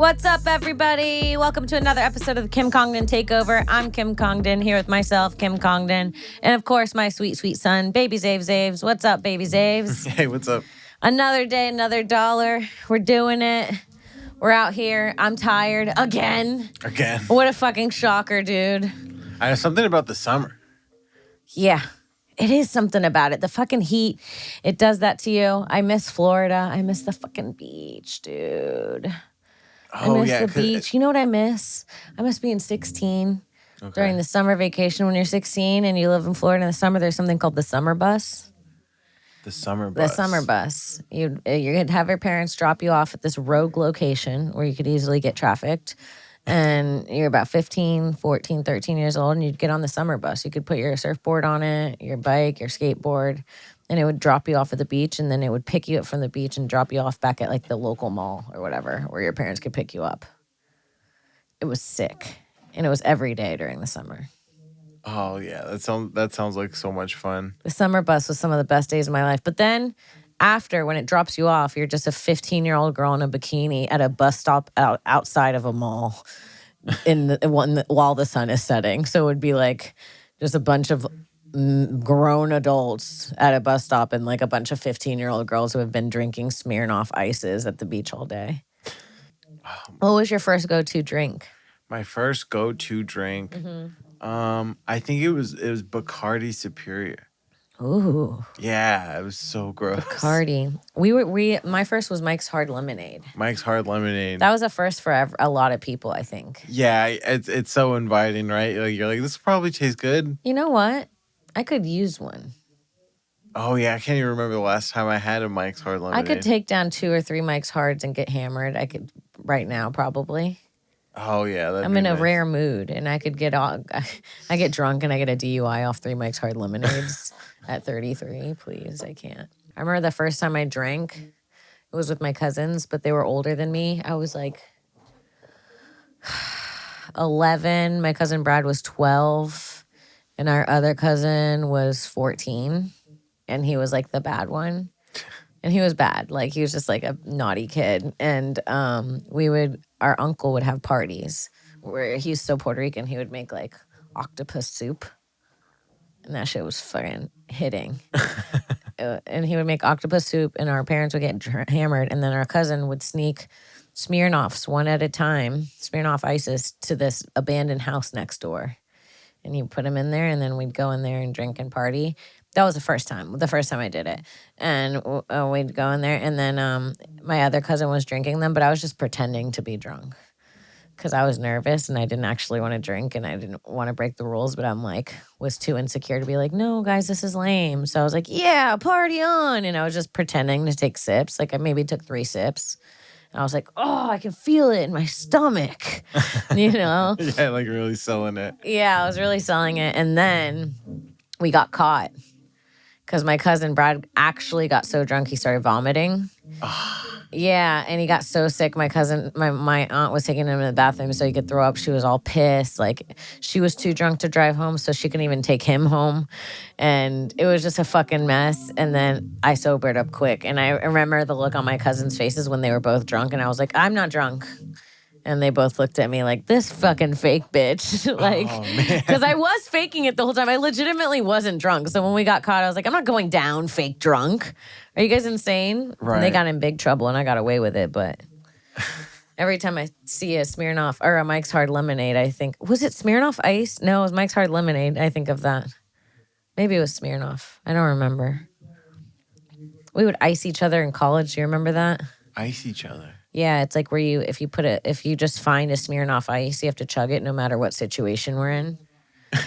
What's up, everybody? Welcome to another episode of the Kim Congdon Takeover. I'm Kim Congdon, here with myself, Kim Congdon, and of course, my sweet, sweet son, Baby Zaves. What's up, Baby Zaves? Hey, what's up? Another day, another dollar. We're doing it. We're out here. I'm tired again. What a fucking shocker, dude. I have something about the summer. Yeah, it is something about it. The fucking heat, it does that to you. I miss Florida. I miss the fucking beach, dude. I miss the beach. You know what I miss? I miss being 16 during the summer vacation. When you're 16 and you live in Florida in the summer, there's something called the summer bus. The summer bus. The summer bus. You'd have your parents drop you off at this rogue location where you could easily get trafficked. And you're about 15, 14, 13 years old, and you'd get on the summer bus. You could put your surfboard on it, your bike, your skateboard, and it would drop you off at the beach, and then it would pick you up from the beach and drop you off back at like the local mall or whatever, where your parents could pick you up. It was sick, and it was every day during the summer. Oh yeah, that sounds like so much fun. The summer bus was some of the best days of my life. But then after, when it drops you off, you're just a 15-year-old girl in a bikini at a bus stop outside of a mall while the sun is setting. So it would be like just a bunch of grown adults at a bus stop and like a bunch of 15-year-old girls who have been drinking Smirnoff ices at the beach all day. What was your first go-to drink? My first go-to drink, I think it was Bacardi Superior. Ooh. Yeah, it was so gross. Bacardi. My first was Mike's Hard Lemonade. Mike's Hard Lemonade. That was a first for a lot of people, I think. Yeah, it's so inviting, right? Like you're like, this probably tastes good. You know what? I could use one. Oh yeah, I can't even remember the last time I had a Mike's Hard Lemonade. I could take down 2 or 3 Mike's Hards and get hammered. I could right now probably. Oh yeah, I'm in a rare mood, and I could get I get drunk and I get a DUI off 3 Mike's Hard Lemonades at 33. Please, I can't. I remember the first time I drank, it was with my cousins, but they were older than me. I was like 11. My cousin Brad was 12, and our other cousin was 14, and he was like the bad one. And he was bad. Like, he was just like a naughty kid. And our uncle would have parties where he's so Puerto Rican, he would make like octopus soup. And that shit was fucking hitting. And he would make octopus soup, and our parents would get hammered. And then our cousin would sneak Smirnoffs one at a time, Smirnoff ices, to this abandoned house next door. And he'd put them in there, and then we'd go in there and drink and party. That was the first time I did it. And we'd go in there, and then my other cousin was drinking them, but I was just pretending to be drunk because I was nervous and I didn't actually want to drink and I didn't want to break the rules, but I'm like, was too insecure to be like, no, guys, this is lame. So I was like, yeah, party on. And I was just pretending to take sips. Like I maybe took 3 sips. And I was like, oh, I can feel it in my stomach, you know? Yeah, like really selling it. Yeah, I was really selling it. And then we got caught. Because my cousin Brad actually got so drunk he started vomiting. Yeah, and he got so sick. My aunt was taking him to the bathroom so he could throw up. She was all pissed. Like, she was too drunk to drive home, so she couldn't even take him home. And it was just a fucking mess. And then I sobered up quick. And I remember the look on my cousins' faces when they were both drunk. And I was like, I'm not drunk. And they both looked at me like, this fucking fake bitch. Like, because I was faking it the whole time. I legitimately wasn't drunk. So when we got caught, I was like, I'm not going down fake drunk. Are you guys insane? Right. And they got in big trouble and I got away with it. But every time I see a Smirnoff or a Mike's Hard Lemonade, I think, was it Smirnoff Ice? No, it was Mike's Hard Lemonade. I think of that. Maybe it was Smirnoff. I don't remember. We would ice each other in college. Do you remember that? Ice each other. Yeah, it's like where if you just find a Smirnoff Ice, you have to chug it no matter what situation we're in.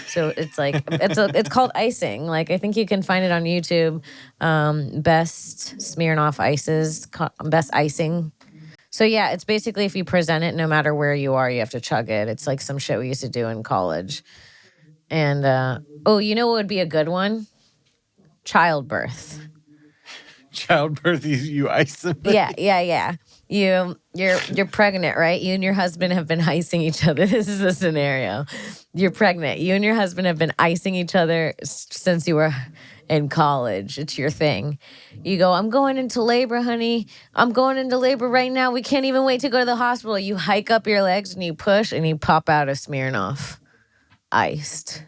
So it's like it's called icing. Like I think you can find it on YouTube. Best Smirnoff ices, best icing. So yeah, it's basically if you present it, no matter where you are, you have to chug it. It's like some shit we used to do in college. And you know what would be a good one? Childbirth. Childbirth, you ice them. Yeah. You're pregnant, right? You and your husband have been icing each other. This is the scenario. You're pregnant. You and your husband have been icing each other since you were in college. It's your thing. You go, I'm going into labor, honey. I'm going into labor right now. We can't even wait to go to the hospital. You hike up your legs and you push and you pop out a Smirnoff. Iced.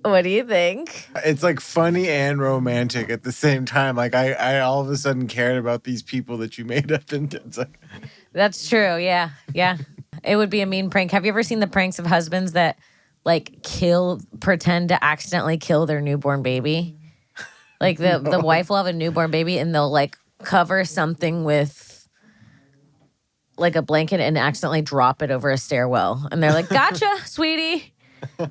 What do you think? It's like funny and romantic at the same time. Like I all of a sudden cared about these people that you made up, and it's like, That's true. Yeah. Yeah. It would be a mean prank. Have you ever seen the pranks of husbands that like pretend to accidentally kill their newborn baby? Like the wife will have a newborn baby and they'll like cover something with like a blanket and accidentally drop it over a stairwell. And they're like, gotcha, sweetie.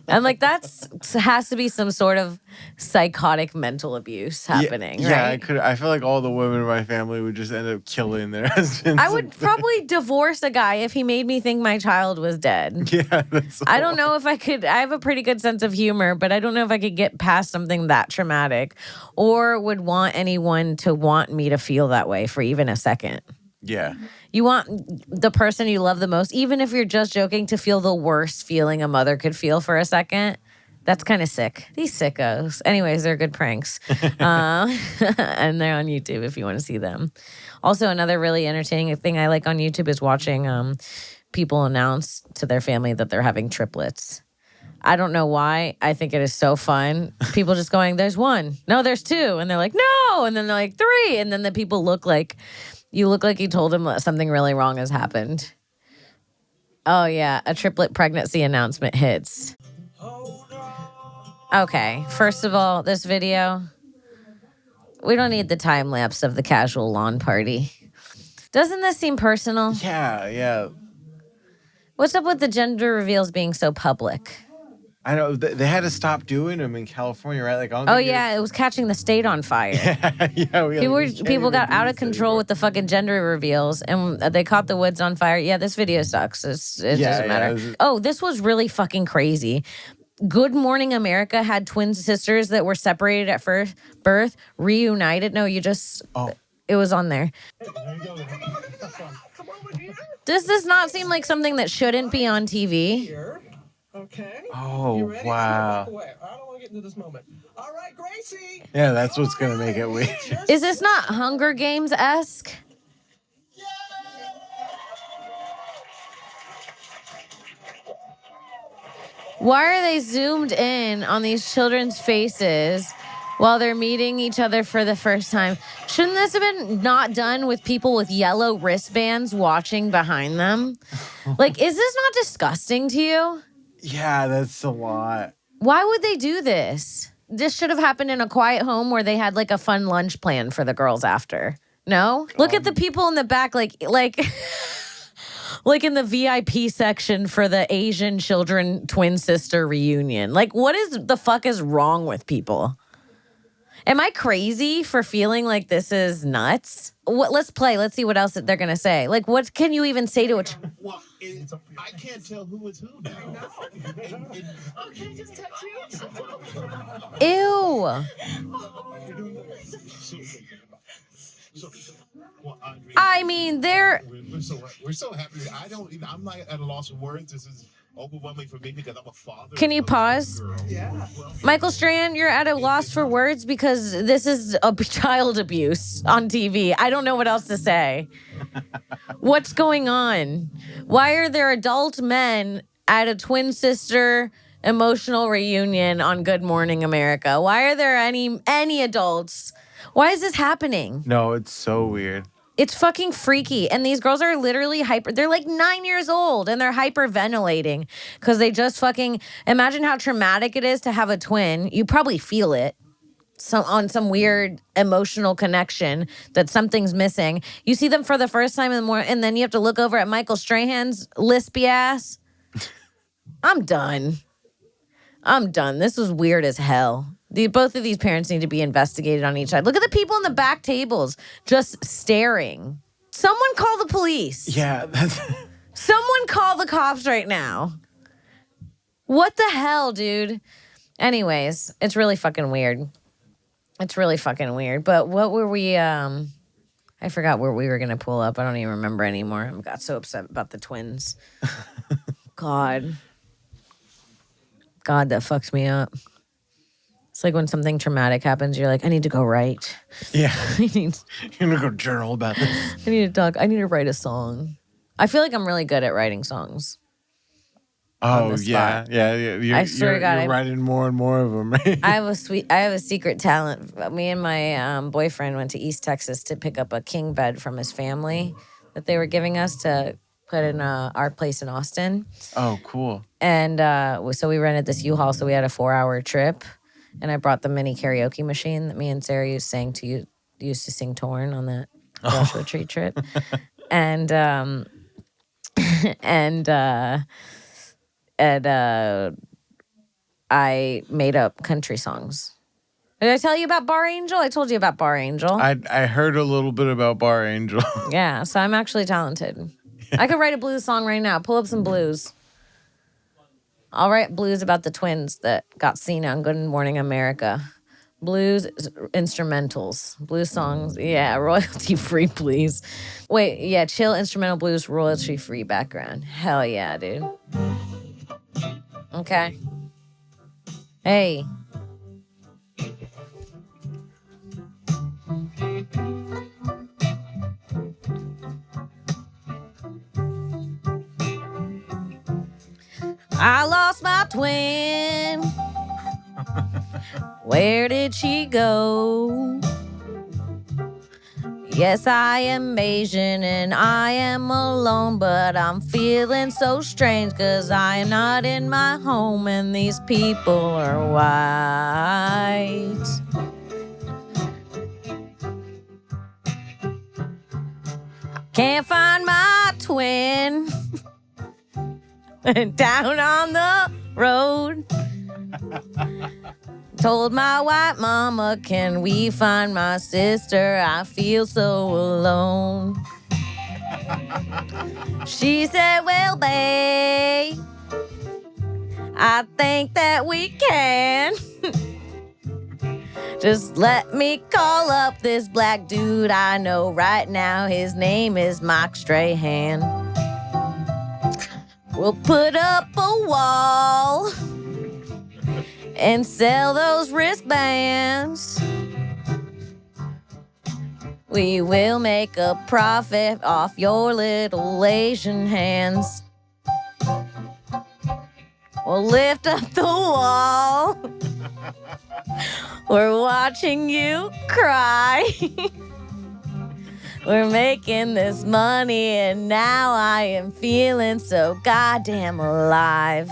And like has to be some sort of psychotic mental abuse happening, yeah, right? I feel like all the women in my family would just end up killing their husbands. I would probably divorce a guy if he made me think my child was dead. Yeah, that's I don't know if I could. I have a pretty good sense of humor, but I don't know if I could get past something that traumatic or would want anyone to want me to feel that way for even a second. Yeah. You want the person you love the most, even if you're just joking, to feel the worst feeling a mother could feel for a second. That's kind of sick. These sickos. Anyways, they're good pranks. And they're on YouTube if you want to see them. Also, another really entertaining thing I like on YouTube is watching people announce to their family that they're having triplets. I don't know why. I think it is so fun. People just going, there's one. No, there's two. And they're like, no. And then they're like, three. And then the people look like you told them that something really wrong has happened. Oh, yeah. A triplet pregnancy announcement hits. Okay. First of all, this video, we don't need the time lapse of the casual lawn party. Doesn't this seem personal? Yeah. What's up with the gender reveals being so public? I know they had to stop doing them in California, right? Like, It was catching the state on fire. People got out of control with the fucking gender reveals, and they caught the woods on fire. Yeah, this video sucks. It doesn't matter. This was really fucking crazy. Good Morning America had twin sisters that were separated at first birth, reunited. No, it was on there. Does this not seem like something that shouldn't be on TV? Okay. Oh, wow. I don't want to get into this moment. All right, Gracie. Yeah, that's what's going to make it weird. Is this not Hunger Games-esque? Why are they zoomed in on these children's faces while they're meeting each other for the first time? Shouldn't this have been not done with people with yellow wristbands watching behind them? Like, is this not disgusting to you? Yeah, that's a lot. Why would they do this? This should have happened in a quiet home where they had like a fun lunch plan for the girls after. No? Look at the people in the back like like in the VIP section for the Asian children twin sister reunion. Like, what is the fuck is wrong with people? Am I crazy for feeling like this is nuts? Let's play. Let's see what else they're going to say. Like, what can you even say to a... Well, I can't tell who is who now. Okay, just touch you. Ew. I mean, we're so happy. I'm not at a loss of words. This is overwhelming for me because I'm a father. Can you pause? Yeah. Michael Strand, you're at a loss for words because this is a child abuse on TV. I don't know what else to say. What's going on? Why are there adult men at a twin sister emotional reunion on Good Morning America? Why are there any adults? Why is this happening? No, it's so weird. It's fucking freaky. And these girls are literally they're like 9 years old and they're hyperventilating because they just fucking imagine how traumatic it is to have a twin. You probably feel it on some weird emotional connection that something's missing. You see them for the first time in the morning and then you have to look over at Michael Strahan's lispy ass. I'm done. This was weird as hell. Both of these parents need to be investigated on each side. Look at the people in the back tables just staring. Someone call the police. Yeah, Someone call the cops right now. What the hell, dude? Anyways, it's really fucking weird. But what were we, I forgot where we were going to pull up. I don't even remember anymore. I got so upset about the twins. God. God, that fucks me up. It's like when something traumatic happens, you're like, I need to go write. Yeah. I need You're gonna go journal about this. I need to talk. I need to write a song. I feel like I'm really good at writing songs. Oh the yeah, spot. yeah. You're, I swear to God, you're writing more and more of them, right? I have a secret talent. Me and my boyfriend went to East Texas to pick up a king bed from his family that they were giving us to put in our place in Austin. Oh, cool. And so we rented this U-Haul, so we had a 4-hour trip. And I brought the mini karaoke machine that me and Sarah used to sing "Torn" on that Joshua Tree trip. And and I made up country songs. Did I tell you about Bar Angel? I told you about Bar Angel. I heard a little bit about Bar Angel. Yeah, so I'm actually talented. I could write a blues song right now. Pull up some blues. I'll write blues about the twins that got seen on Good Morning America. Blues instrumentals, blues songs. Yeah, royalty free, please. Wait, yeah, chill instrumental blues, royalty free background. Hell yeah, dude. Okay. Hey. I lost my twin. Where did she go? Yes, I am Asian and I am alone, but I'm feeling so strange because I am not in my home and these people are white. Can't find my twin. Down on the road. Told my white mama, can we find my sister? I feel so alone. She said, well, babe, I think that we can. Just let me call up this black dude I know right now. His name is Mike Strahan. We'll put up a wall and sell those wristbands. We will make a profit off your little Asian hands. We'll lift up the wall. We're watching you cry. We're making this money and now I am feeling so goddamn alive.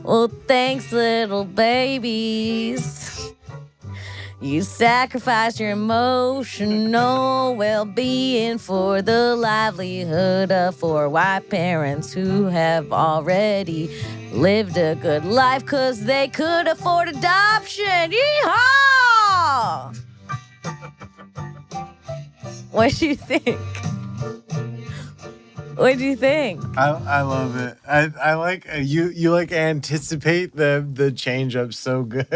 Well, thanks, little babies. You sacrifice your emotional well-being for the livelihood of 4 white parents who have already lived a good life because they could afford adoption. Yeehaw! What do you think? What do you think? I love it. I like you like anticipate the change up so good.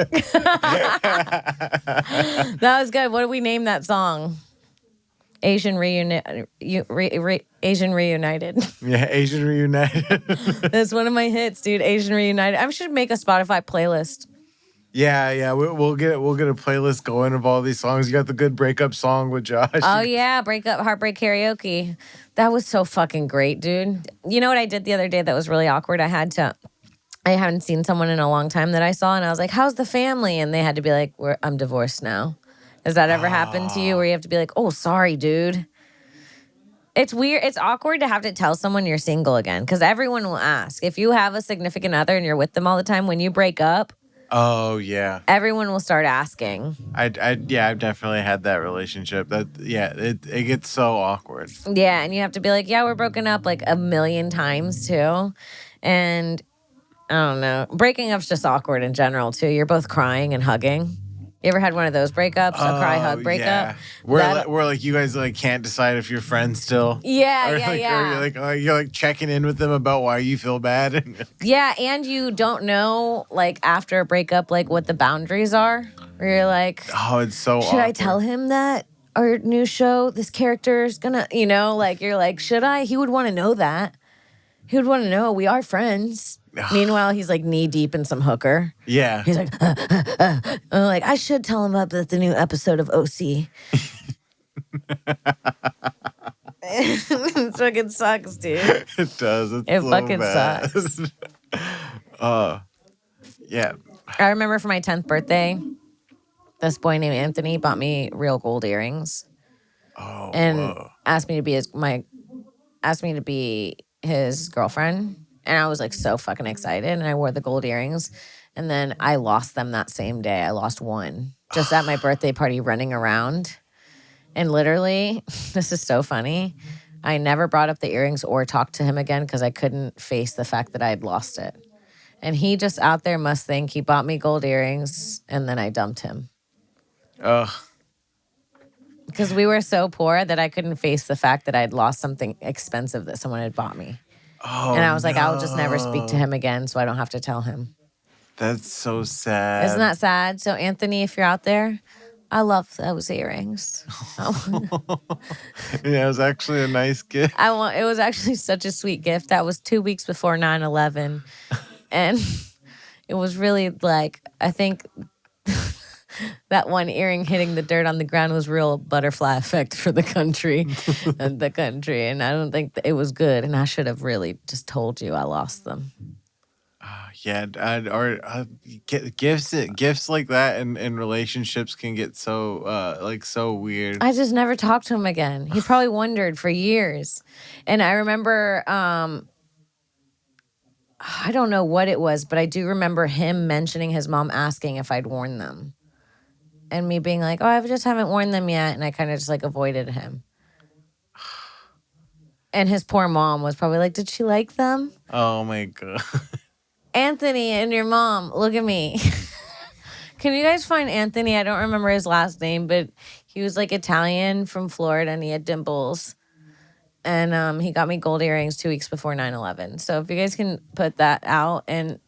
That was good. What do we name that song? Asian Reunited. Asian Reunited. Yeah, Asian Reunited. That's one of my hits, dude. Asian Reunited. I should make a Spotify playlist. Yeah. We'll get a playlist going of all these songs. You got the good breakup song with Josh. Oh yeah, breakup heartbreak karaoke. That was so fucking great, dude. You know what I did the other day that was really awkward? I hadn't seen someone in a long time that I saw, and I was like, "How's the family?" And they had to be like, "I'm divorced now." Has that ever happened to you where you have to be like, "Oh, sorry, dude"? It's weird. It's awkward to have to tell someone you're single again because everyone will ask. If you have a significant other and you're with them all the time, when you break up, Oh yeah. everyone will start asking. I've definitely had that relationship. It gets so awkward. Yeah, and you have to be like, yeah, we're broken up like a million times too. And I don't know. Breaking up's just awkward in general too. You're both crying and hugging. You ever had one of those breakups? A cry hug breakup? Yeah. Where like you guys like can't decide if you're friends still. Yeah, Or yeah. Or you're like checking in with them about why you feel bad. Yeah, and you don't know like after a breakup like what the boundaries are. Where you're like, Oh, it's so should I awkward. tell him that our new show, this character is gonna, like you're like, should I? He would want to know that. He would want to know we are friends. Meanwhile, he's like knee deep in some hooker. Yeah. He's like, I'm like, I should tell him about the new episode of OC. It fucking sucks, dude. It does. It's It so fucking bad. sucks. Yeah. I remember for my 10th birthday, this boy named Anthony bought me real gold earrings Oh, and whoa. asked me to be his girlfriend. And I was like so fucking excited. And I wore the gold earrings. And then I lost them that same day. I lost one just at my birthday party running around. And literally, this is so funny. I never brought up the earrings or talked to him again because I couldn't face the fact that I had lost it. And he just out there must think he bought me gold earrings and then I dumped him. Ugh. Because we were so poor that I couldn't face the fact that I'd lost something expensive that someone had bought me. Oh, And I was like, I'll just never speak to him again so I don't have to tell him. That's so sad. Isn't that sad? So, Anthony, if you're out there, I love those earrings. Yeah, it was actually a nice gift. It was actually such a sweet gift. That was 2 weeks before 9/11. And it was really like, I think that one earring hitting the dirt on the ground was real butterfly effect for the country and the country. And I don't think it was good. And I should have really just told you I lost them. Yeah, gifts like that and relationships can get so so weird. I just never talked to him again. He probably wondered for years. And I remember, I don't know what it was, but I do remember him mentioning his mom asking if I'd worn them. And me being like, oh, I just haven't worn them yet. And I kind of just like avoided him. And his poor mom was probably like, did she like them? Oh my god. Anthony and your mom, look at me. Can you guys find Anthony? I don't remember his last name, but he was like Italian from Florida and he had dimples. And he got me gold earrings 2 weeks before 9/11. So if you guys can put that out. And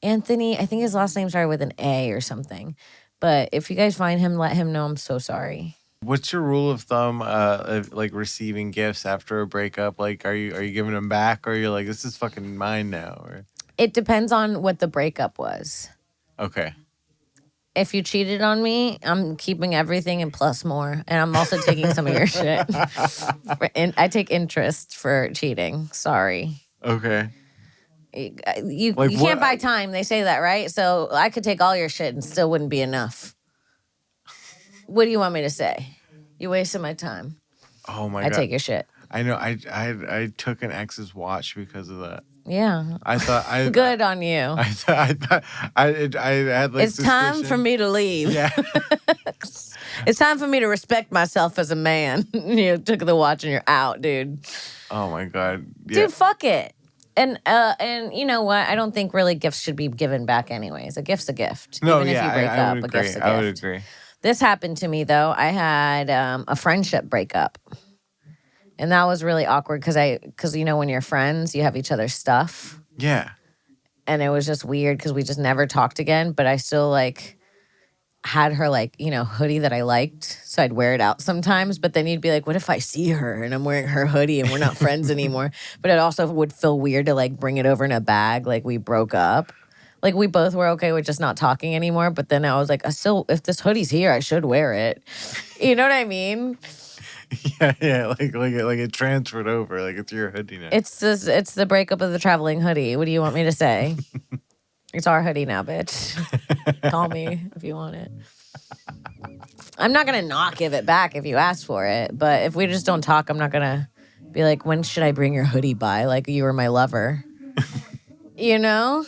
Anthony, I think his last name started with an A or something. But if you guys find him, let him know I'm so sorry. What's your rule of thumb of like receiving gifts after a breakup? Like are you giving them back or you're like this is fucking mine now or It depends on what the breakup was. okay. If you cheated on me, I'm keeping everything and plus more. And I'm also taking some of your shit. And I take interest for cheating. Sorry. Okay. You Like can't what- buy time. They say that, right? So I could take all your shit and still wouldn't be enough. What do you want me to say? You wasted my time. Oh my I god. take your shit. I know I took an ex's watch because of that. Yeah. I thought I Good on you. I thought I had like It's time for suspicion. me to leave. Yeah. It's time for me to respect myself as a man. You took the watch and you're out, dude. Oh my god. Yeah. Dude, fuck it. And you know what? I don't think really gifts should be given back anyways. A gift's a gift. No, Even yeah, if you break I up, would a agree. gift's a gift. I would agree. This happened to me though. I had a friendship breakup. And that was really awkward because you know when you're friends, you have each other's stuff. Yeah. And it was just weird because we just never talked again. But I still like had her like, you know, hoodie that I liked. So I'd wear it out sometimes. But then you'd be like, what if I see her and I'm wearing her hoodie and we're not friends anymore? But it also would feel weird to like bring it over in a bag like we broke up. Like we both were okay with just not talking anymore. But then I was like, if this hoodie's here, I should wear it. You know what I mean? Yeah, like it transferred over, like it's your hoodie now. It's the breakup of the traveling hoodie. What do you want me to say? It's our hoodie now, bitch. Call me if you want it. I'm not gonna not give it back if you ask for it, but if we just don't talk, I'm not gonna be like, when should I bring your hoodie by? Like you were my lover. You know?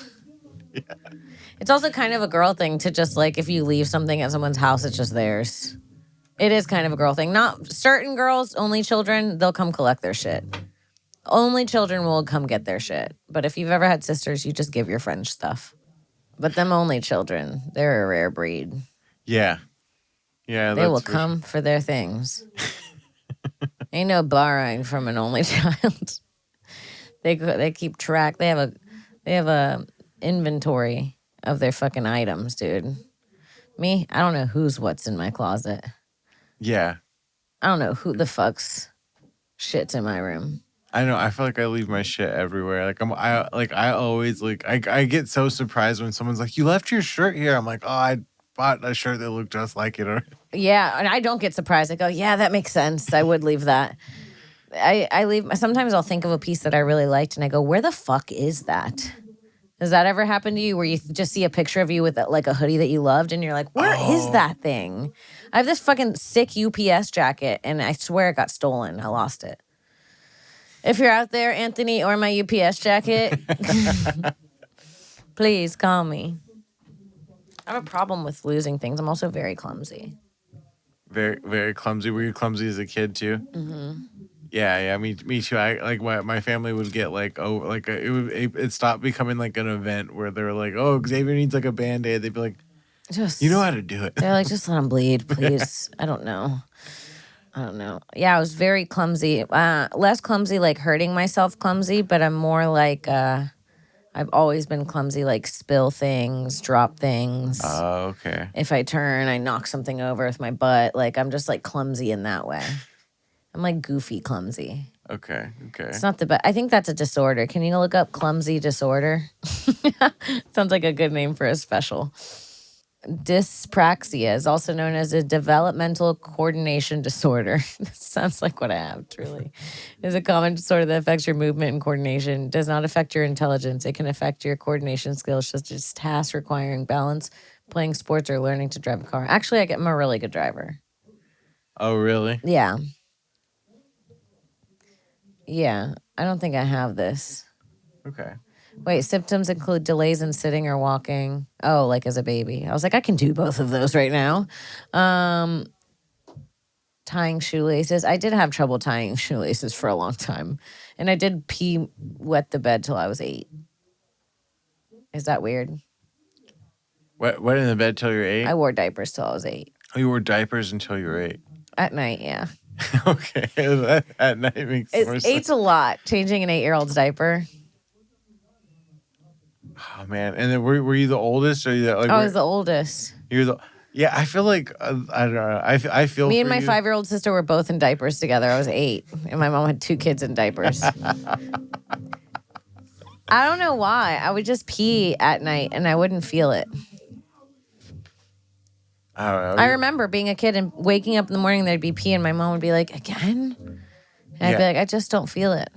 Yeah. It's also kind of a girl thing to just like if you leave something at someone's house, it's just theirs. It is kind of a girl thing. Not certain girls, only children, they'll come collect their shit. Only children will come get their shit. But if you've ever had sisters, you just give your friends stuff. But them only children, they're a rare breed. Yeah. Yeah. They will come for their things. Ain't no borrowing from an only child. They keep track. They have a inventory of their fucking items, dude. Me, I don't know what's in my closet. Yeah. I don't know who the fuck's shit's in my room. I know. I feel like I leave my shit everywhere. I always I get so surprised when someone's like, "You left your shirt here." I'm like, "Oh, I bought a shirt that looked just like it." Yeah, and I don't get surprised. I go, yeah, that makes sense. I would leave that. I leave. Sometimes I'll think of a piece that I really liked, and I go, where the fuck is that? Does that ever happen to you, where you just see a picture of you with like a hoodie that you loved, and you're like, where is that thing? I have this fucking sick UPS jacket, and I swear it got stolen. I lost it. If you're out there, Anthony, or my UPS jacket, please call me. I have a problem with losing things. I'm also very clumsy. Very, very clumsy. Were you clumsy as a kid too? Mm-hmm. Yeah. Me too. I like my family would get it stopped becoming like an event where they were like, "Oh, Xavier needs like a Band-Aid." They'd be like, Just "You know how to do it." they're like, just let him bleed, please. I don't know. Yeah, I was very clumsy. Less clumsy, like hurting myself clumsy, but I'm more like I've always been clumsy, like spill things, drop things. Oh, okay. If I turn, I knock something over with my butt. Like I'm just like clumsy in that way. I'm like goofy clumsy. Okay. It's not the best. I think that's a disorder. Can you look up clumsy disorder? Sounds like a good name for a special. Dyspraxia is also known as a developmental coordination disorder. This sounds like what I have, truly. It's a common disorder that affects your movement and coordination. It does not affect your intelligence. It can affect your coordination skills, such as tasks requiring balance, playing sports, or learning to drive a car. Actually, I'm a really good driver. Oh, really? Yeah. Yeah. I don't think I have this. Okay. Wait, symptoms include delays in sitting or walking. Oh, like as a baby. I was like, I can do both of those right now. Tying shoelaces. I did have trouble tying shoelaces for a long time. And I did wet the bed till I was 8. Is that weird? What in the bed till you're 8? I wore diapers till I was 8. Oh, you wore diapers until you were 8. At night, yeah. Okay. That at night makes more sense. 8's a lot, changing an 8-year-old's diaper. Oh man! And then were you the oldest, or I was the oldest. You're the I feel like I don't know. I feel Me for and my you. 5-year-old sister were both in diapers together. I was 8, and my mom had 2 kids in diapers. I don't know why. I would just pee at night, and I wouldn't feel it. I don't know. I remember being a kid and waking up in the morning, there'd be pee, and my mom would be like, "Again?" And I'd be like, "I just don't feel it."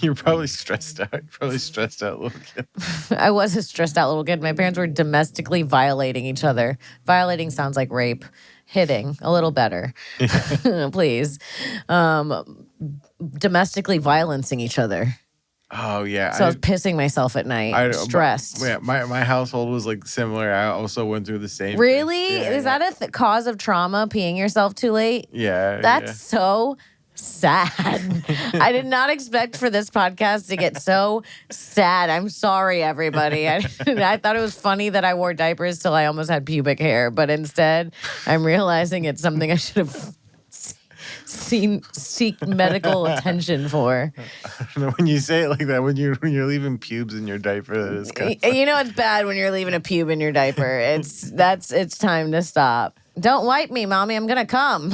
You're probably stressed out. You're probably stressed out little kid. I was a stressed out little kid. My parents were domestically violating each other. Violating sounds like rape. Hitting, a little better. Please. Domestically violencing each other. Oh yeah. So I was pissing myself at night, stressed. Yeah, my household was like similar. I also went through the same. Really? Thing. Yeah, Is that a cause of trauma, peeing yourself too late? Yeah. That's so sad. I did not expect for this podcast to get so sad. I'm sorry, everybody. I thought it was funny that I wore diapers till I almost had pubic hair, but instead I'm realizing it's something I should have seek medical attention for. When you say it like that, when you're leaving pubes in your diaper, that is kind of You know it's bad when you're leaving a pube in your diaper. It's time to stop. Don't wipe me, mommy. I'm gonna come.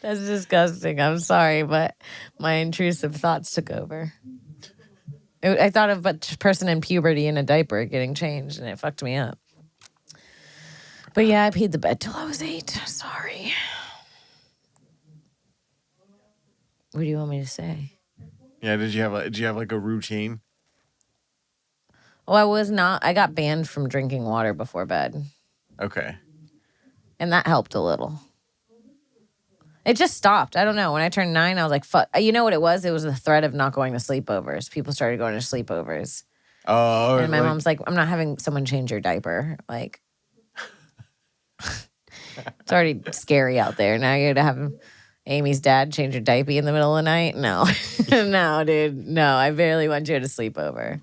That's disgusting. I'm sorry, but my intrusive thoughts took over. I thought of a person in puberty in a diaper getting changed, and it fucked me up. But yeah, I peed the bed till I was 8. Sorry. What do you want me to say? Yeah, did you have like a routine? Oh, I was not. I got banned from drinking water before bed. Okay. And that helped a little. It just stopped. I don't know. When I turned 9, I was like, fuck. You know what it was? It was the threat of not going to sleepovers. People started going to sleepovers. Oh. And my mom's like, I'm not having someone change your diaper. Like, it's already scary out there. Now you're going to have Amy's dad change your diaper in the middle of the night? No. No, dude. No, I barely went to a sleepover.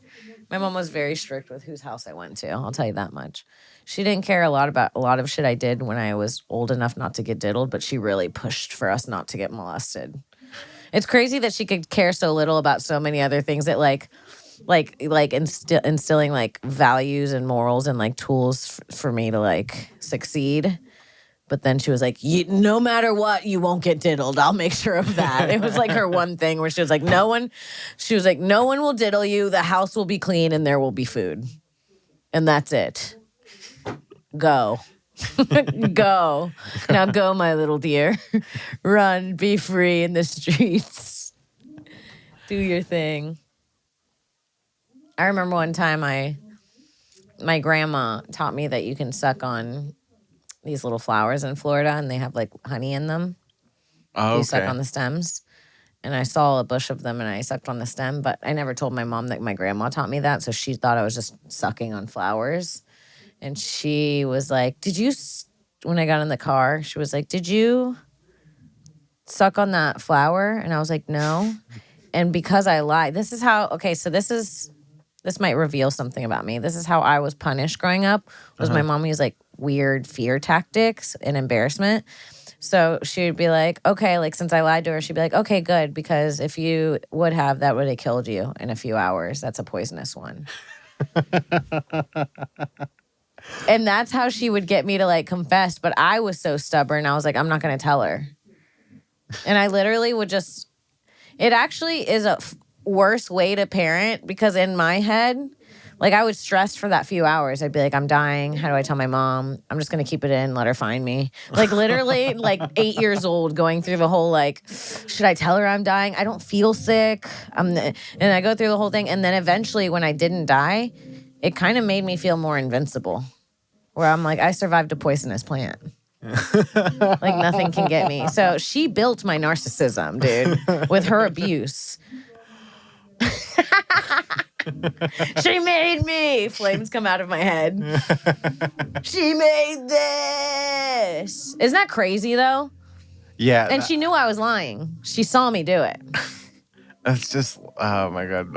My mom was very strict with whose house I went to. I'll tell you that much. She didn't care a lot about a lot of shit I did when I was old enough not to get diddled, but she really pushed for us not to get molested. It's crazy that she could care so little about so many other things that like instilling like values and morals and like tools for me to like succeed. But then she was like, no matter what, you won't get diddled. I'll make sure of that. It was like her one thing where she was like, no one will diddle you. The house will be clean and there will be food. And that's it. Go. Go. Now go, my little dear. Run, be free in the streets. Do your thing. I remember one time my grandma taught me that you can suck on these little flowers in Florida and they have like honey in them. Oh, You suck okay. on the stems. And I saw a bush of them and I sucked on the stem, but I never told my mom that my grandma taught me that. So she thought I was just sucking on flowers. And she was like, when I got in the car, she was like, did you suck on that flower? And I was like, no. And because I lied, this might reveal something about me. This is how I was punished growing up, was my mom used like weird fear tactics and embarrassment. So she would be like, okay, like since I lied to her, she'd be like, okay, good. Because if you would have, that would have killed you in a few hours. That's a poisonous one. And that's how she would get me to like confess. But I was so stubborn. I was like, I'm not going to tell her. And I literally would just, it actually is a worse way to parent because in my head, like I would stress for that few hours. I'd be like, I'm dying. How do I tell my mom? I'm just going to keep it in, let her find me. Like literally like 8 years old going through the whole like, should I tell her I'm dying? I don't feel sick. And I go through the whole thing. And then eventually when I didn't die, it kind of made me feel more invincible. Where I'm like, I survived a poisonous plant. Like nothing can get me. So she built my narcissism, dude, with her abuse. She made me. Flames come out of my head. She made this. Isn't that crazy though? Yeah. And she knew I was lying. She saw me do it. That's just, oh my God.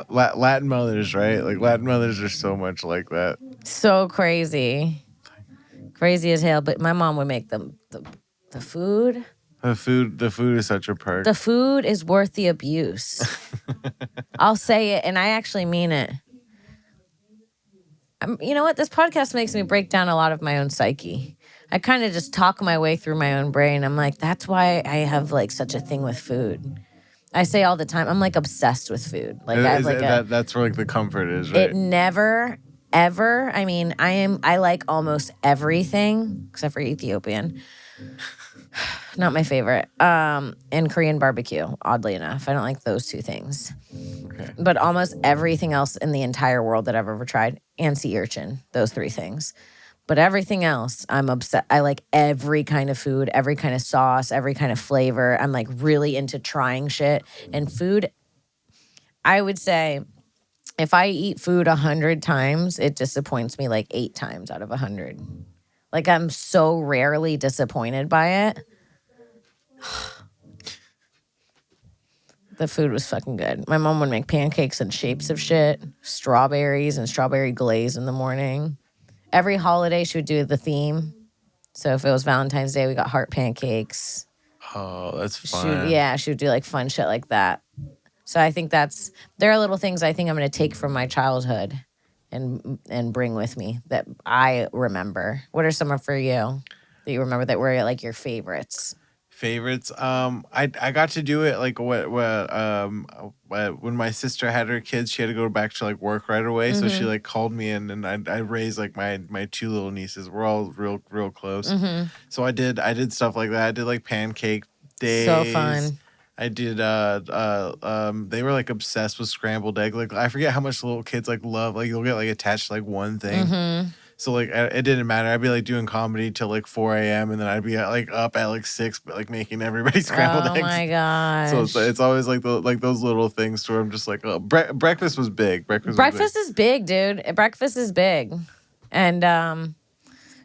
Latin mothers, right? Like Latin mothers are so much like that. So crazy. Crazy as hell. But my mom would make the food. The food is such a perk. The food is worth the abuse. I'll say it, and I actually mean it. You know what? This podcast makes me break down a lot of my own psyche. I kind of just talk my way through my own brain. I'm like, that's why I have like such a thing with food. I say all the time, I'm like obsessed with food. Like I have like that's where like the comfort is, right? It never, ever. I mean, I like almost everything except for Ethiopian. Not my favorite. And Korean barbecue, oddly enough. I don't like those two things. Okay. But almost everything else in the entire world that I've ever tried, and sea urchin, those three things. But everything else, I'm obsessed. I like every kind of food, every kind of sauce, every kind of flavor. I'm like really into trying shit. And food, I would say, if I eat food 100 times, it disappoints me like 8 times out of 100. Like I'm so rarely disappointed by it. The food was fucking good. My mom would make pancakes in shapes of shit, strawberries and strawberry glaze in the morning. Every holiday, she would do the theme. So if it was Valentine's Day, we got heart pancakes. Oh, that's fun. She would do like fun shit like that. So I think there are little things I think I'm going to take from my childhood and bring with me that I remember. What are some for you that you remember that were like your favorites? Favorites. I got to do it like when my sister had her kids, she had to go back to like work right away. Mm-hmm. So she like called me in, and I raised like my 2 little nieces. We're all real close. Mm-hmm. So I did stuff like that. I did like pancake days. So fun. I did they were like obsessed with scrambled egg. Like I forget how much little kids like love, like you'll get like attached to like one thing. Mm-hmm. So like it didn't matter. I'd be like doing comedy till like 4 a.m. and then I'd be like up at like 6, but like making everybody scrambled eggs. Oh my gosh. So it's always like those little things where I'm just like, oh, breakfast was big. Breakfast is big, dude. Breakfast is big. And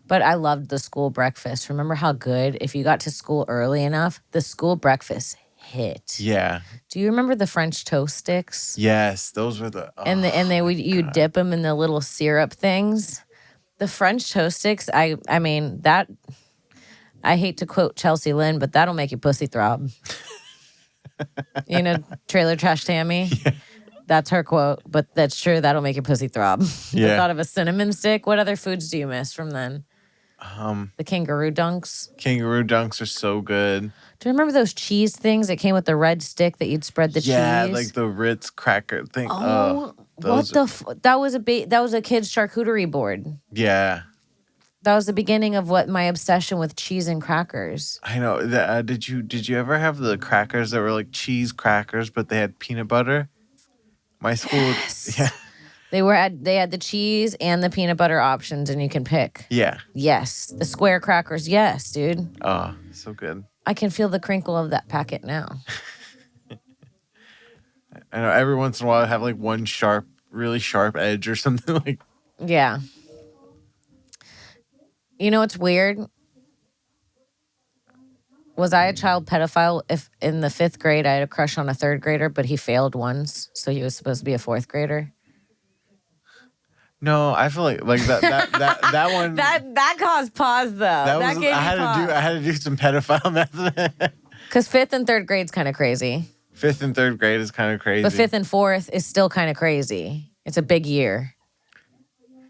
but I loved the school breakfast. Remember how good, if you got to school early enough, the school breakfast hit. Yeah. Do you remember the French toast sticks? Yes, those were the. You dip them in the little syrup things. The French toast sticks. I mean that. I hate to quote Chelsea Lynn, but that'll make your pussy throb. You know, Trailer Trash Tammy. Yeah. That's her quote, but that's true. That'll make your pussy throb. Yeah. I thought of a cinnamon stick. What other foods do you miss from then? The kangaroo dunks. Kangaroo dunks are so good. Do you remember those cheese things that came with the red stick that you'd spread the cheese? Yeah, like the Ritz cracker thing. Oh, what the? That was a kid's charcuterie board. Yeah. That was the beginning of what my obsession with cheese and crackers. I know. Did you ever have the crackers that were like cheese crackers, but they had peanut butter? My school, Yes. yeah, They had the cheese and the peanut butter options, and you can pick. yeah. Yes, the square crackers. Yes, dude. Oh, so good. I can feel the crinkle of that packet now. I know. Every once in a while, I have like one really sharp edge or something like. Yeah. You know what's weird? Was I a child pedophile if in the 5th grade I had a crush on a 3rd grader, but he failed once, so he was supposed to be a 4th grader? No, I feel like that one. That caused pause though. That gave me pause. I had to do some pedophile method. Because 5th and 3rd grade's kind of crazy. 5th and 3rd grade is kind of crazy. But 5th and 4th is still kind of crazy. It's a big year.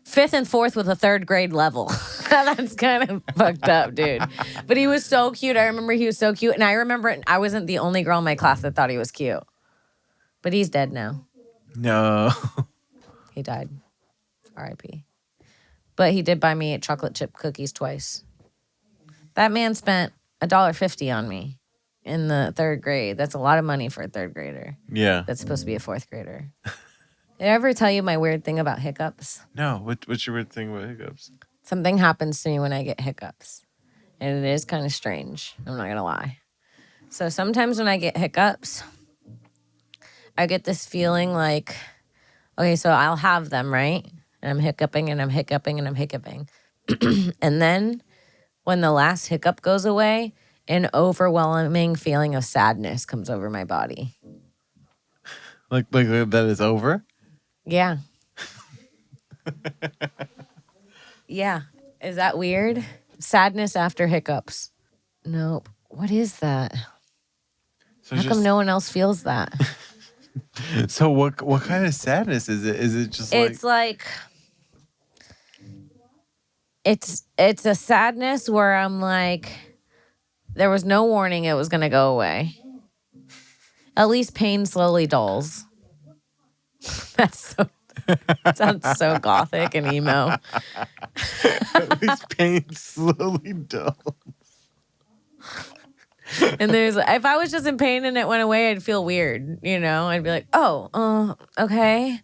5th and 4th with a 3rd grade level. That's kind of fucked up, dude. But he was so cute. I remember he was so cute. And I remember I wasn't the only girl in my class that thought he was cute. But he's dead now. No. He died. R.I.P. But he did buy me chocolate chip cookies twice. That man spent $1.50 on me in the 3rd grade. That's a lot of money for a 3rd grader. Yeah. That's supposed to be a 4th grader. Did I ever tell you my weird thing about hiccups? No. What's your weird thing with hiccups? Something happens to me when I get hiccups. And it is kind of strange. I'm not going to lie. So sometimes when I get hiccups, I get this feeling like, okay, so I'll have them, right? And I'm hiccuping and I'm hiccuping and I'm hiccuping. And then when the last hiccup goes away, an overwhelming feeling of sadness comes over my body. Like that is over? Yeah. Yeah. Is that weird? Sadness after hiccups. Nope. What is that? So How come no one else feels that? So what kind of sadness is it? Is it just It's like it's a sadness where I'm like, there was no warning it was gonna go away. At least pain slowly dulls. Sounds so gothic and emo. at least pain slowly dulls? And if I was just in pain and it went away, I'd feel weird, you know? I'd be like, oh, okay.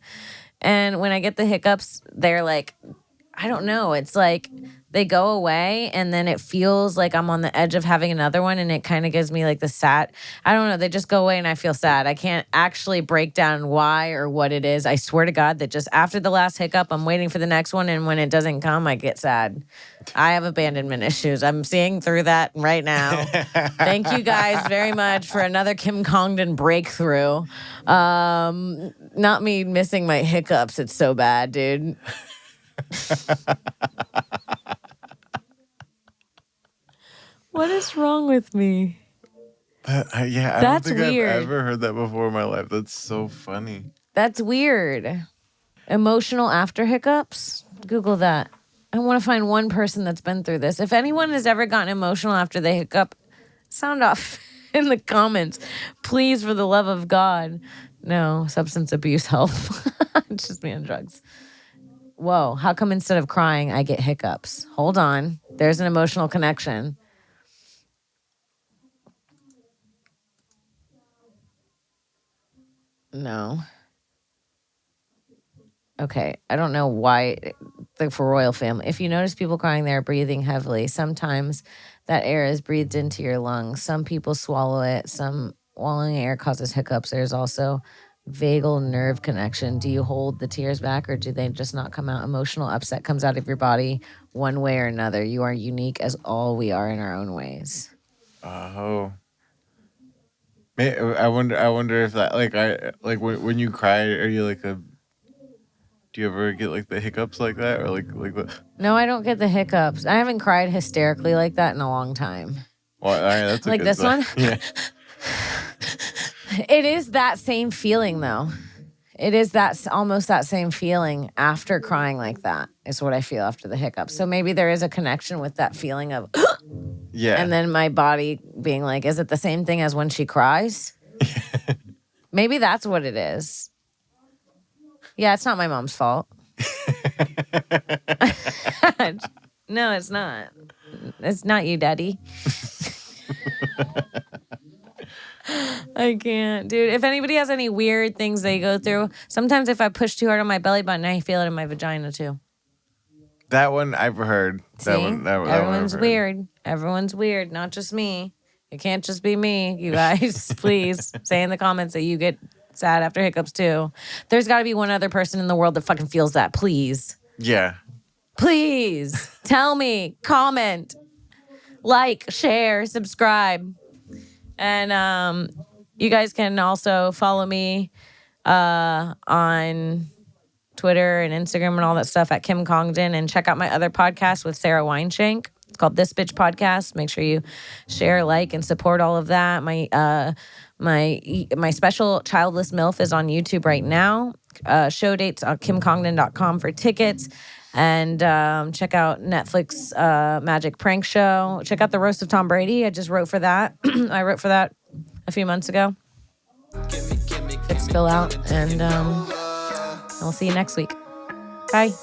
And when I get the hiccups, they're like, I don't know. It's like they go away and then it feels like I'm on the edge of having another one, and it kind of gives me like the sad. I don't know. They just go away and I feel sad. I can't actually break down why or what it is. I swear to God that just after the last hiccup, I'm waiting for the next one, and when it doesn't come, I get sad. I have abandonment issues. I'm seeing through that right now. Thank you guys very much for another Kim Congdon breakthrough. Not me missing my hiccups. It's so bad, dude. What is wrong with me? Yeah, I That's don't think weird. I've ever heard that before in my life. That's so funny. That's weird. Emotional after hiccups? Google that. I want to find one person that's been through this. If anyone has ever gotten emotional after they hiccup, sound off in the comments. Please, for the love of God. No, substance abuse help. It's just me on drugs. Whoa, how come instead of crying, I get hiccups? Hold on. There's an emotional connection. No. Okay, I don't know why, for royal family. If you notice people crying, they're breathing heavily. Sometimes that air is breathed into your lungs. Some people swallow it. Some swallowing air causes hiccups. There's also vagal nerve connection. Do you hold the tears back, or do they just not come out? Emotional upset comes out of your body one way or another. You are unique as all we are in our own ways. Oh. I wonder if that when you cry, are you like a? Do you ever get like the hiccups like that, or like the? No, I don't get the hiccups. I haven't cried hysterically like that in a long time. Well, all right, that's a Like good this sign. one? Yeah. It is that same feeling though. It is almost that same feeling after crying like that is what I feel after the hiccups. So maybe there is a connection with that feeling of, Yeah. and then my body being like, is it the same thing as when she cries? Maybe that's what it is. Yeah, it's not my mom's fault. No, it's not. It's not you, Daddy. I can't, dude. If anybody has any weird things they go through, sometimes if I push too hard on my belly button, I feel it in my vagina too. That one I've heard. See? Everyone's weird. Everyone's weird, not just me. It can't just be me, you guys. Please say in the comments that you get sad after hiccups too. There's got to be one other person in the world that fucking feels that. Please. Yeah. Please tell me, comment, like, share, subscribe. And you guys can also follow me on Twitter and Instagram and all that stuff at Kim Congdon, and check out my other podcast with Sarah Weinshank. It's called This Bitch Podcast. Make sure you share, like, and support all of that. My special Childless MILF is on YouTube right now. Show dates on kimcongdon.com for tickets. And check out Netflix Magic Prank Show. Check out the Roast of Tom Brady. I just wrote for that. I wrote for that a few months ago. It's still out. And I'll see you next week. Bye.